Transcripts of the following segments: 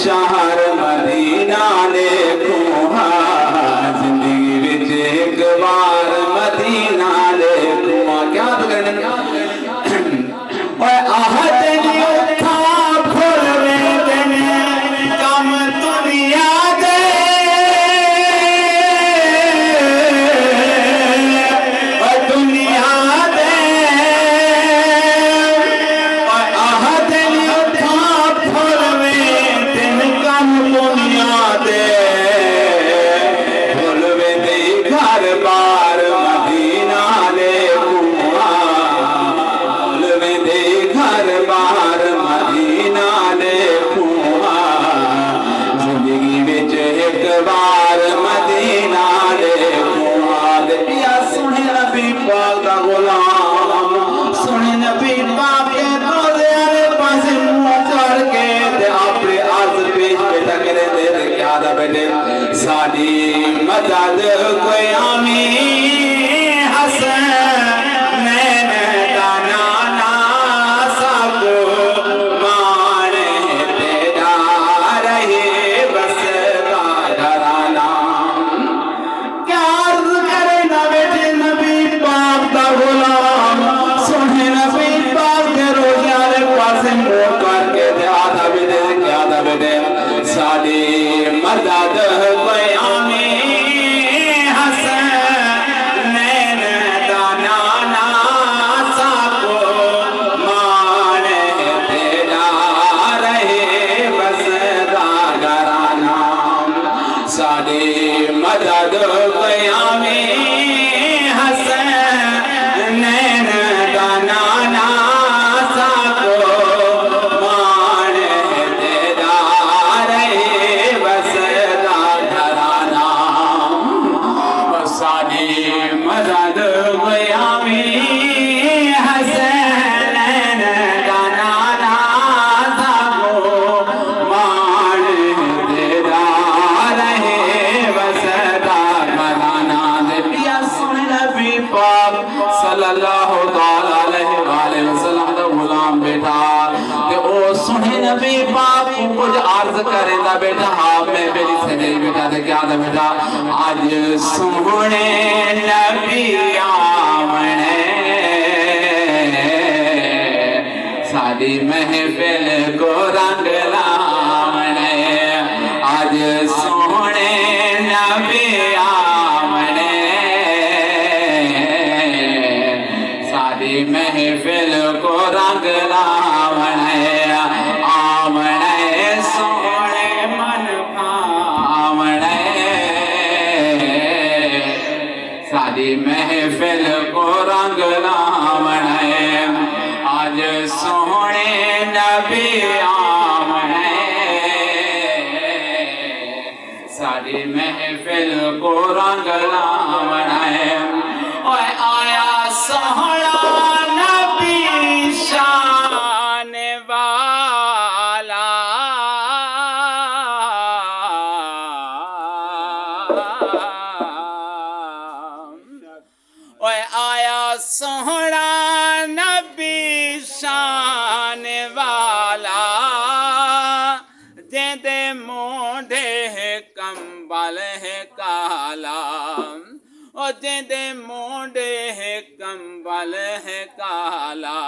शहर मदीना देखूं हाँ जिंदगी विच एक बार मदीना देखूं क्या तो करना ओए आहद साडी मदद कोई आमी हसन नैन दाना ना सब माने तेरा रहे बस घराना क्या अर्ज करे ना बेटे नबी पाक दा गुलाम सोने नबी पाक के रोजाने पासे मुंह करके दे आधा बेटे साडी मदद कोई आमी हसन नैन दाना ना सबको माने तेरा रहे बस घराना साडी मदद कोई आमी हसन नैन दाना ना सल्लल्लाहु अलैहि वसल्लम दा गुलाम बेटा ते ओ सुने नबी पाक कुछ अर्ज करेंदा बेटा हाँ मैं मेरी सजई बेटा ते क्या दा बेटा आज सुने नबी आमने साडी महफिल को रंग लावने आज सुने नबी महफिल को रंग लावणे आमणे सोने मन भावणे सादी महफिल को रंग लावणे आज सोने नबी आमणे सादी महफिल को रंग लावणे ओए आया सोहना सोहना नबी शान वाला जेदे मोढ़े है कंबल है काला और जेदे मोढ़े है कंबल है काला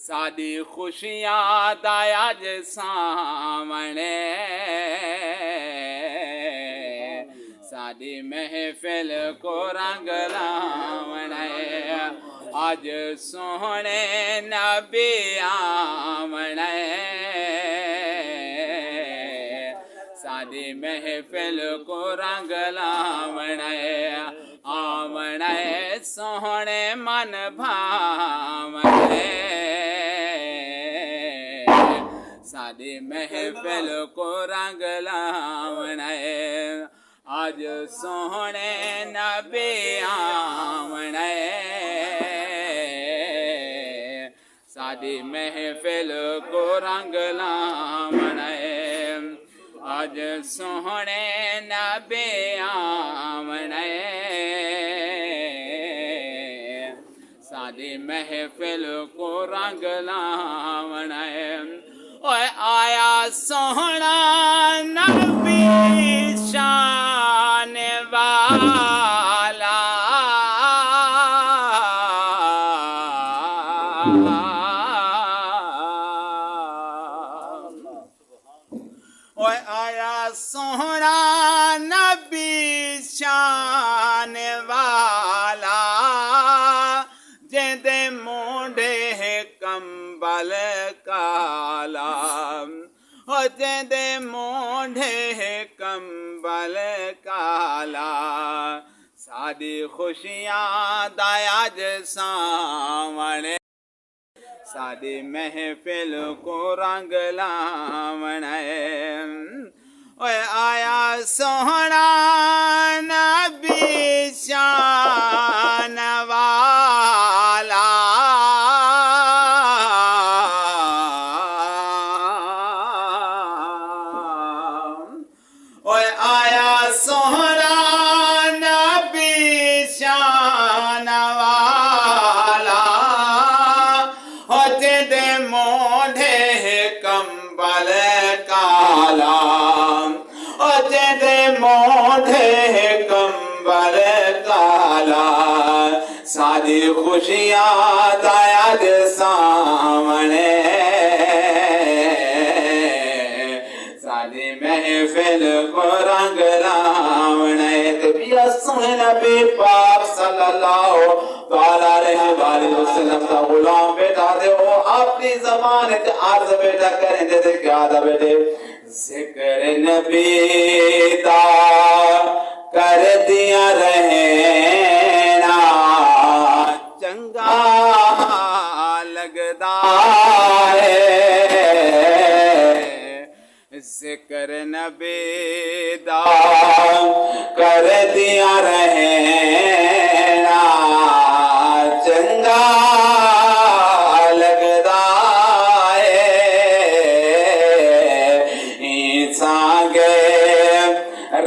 सादी खुशियां दायाज सामने सादी महफिल को रंग लावणे आज सोहने नबी आमणे सादी महफिल को रंग लावणे आमणे सोहने मन भावणे सादी महफिल को रंग लावणे आज सोहने नबी आमणे सादी महफिल को रंग लावणे आज सोहने नबी आमणे सादी महफिल को रंग लावणे ओए आया सोहना ओए आया सोहना नबी शान वाला जिंदे मोढ़े कंबल काला हो जिंदे मोढ़े कंबल काला साड़ी खुशियां दाया सावणे साड़ी महफिल को रंग लावण ओए आया सोहना नबी शान वाला ओए आया सोहना नबी शान वाला होते दे मोढ़े कंबल काला होते दे मोढ़े कंबल काला सारी खुशियां दाया दे सामने सारी महफिल को रंग लावणे तबिया सुने नबी पाक सल्लल्लाहु अलैहि वसल्लम का गुलाम बेटा दे ओ अपनी ज़बान ते अर्ज बेटा करें दे क्या दा बेटे जिक्र नबी दा कर दिया रहना चंगा लगदा है जिक्र नबी दा कर दिया रहना चंगा लगदा है सांगे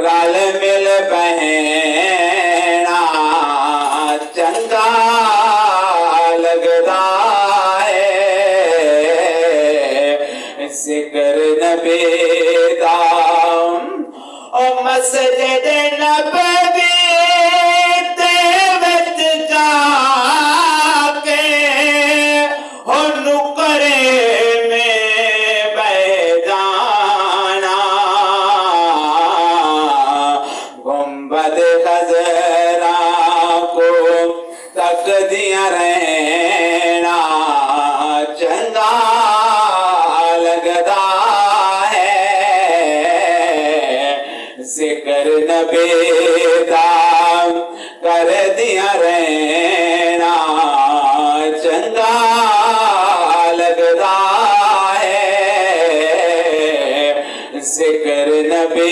रल मिल बहना चंगा लगदा है जिक्र नबी दा ओ मस्जिद नबवी ते विच जाके हो नुकरे में बह जाना गुंबद खजरा को तक दिया रहना चंगा लगदा है जिक्र नबी दा कर दिया रहना चंगा लगदा है जिक्र नबी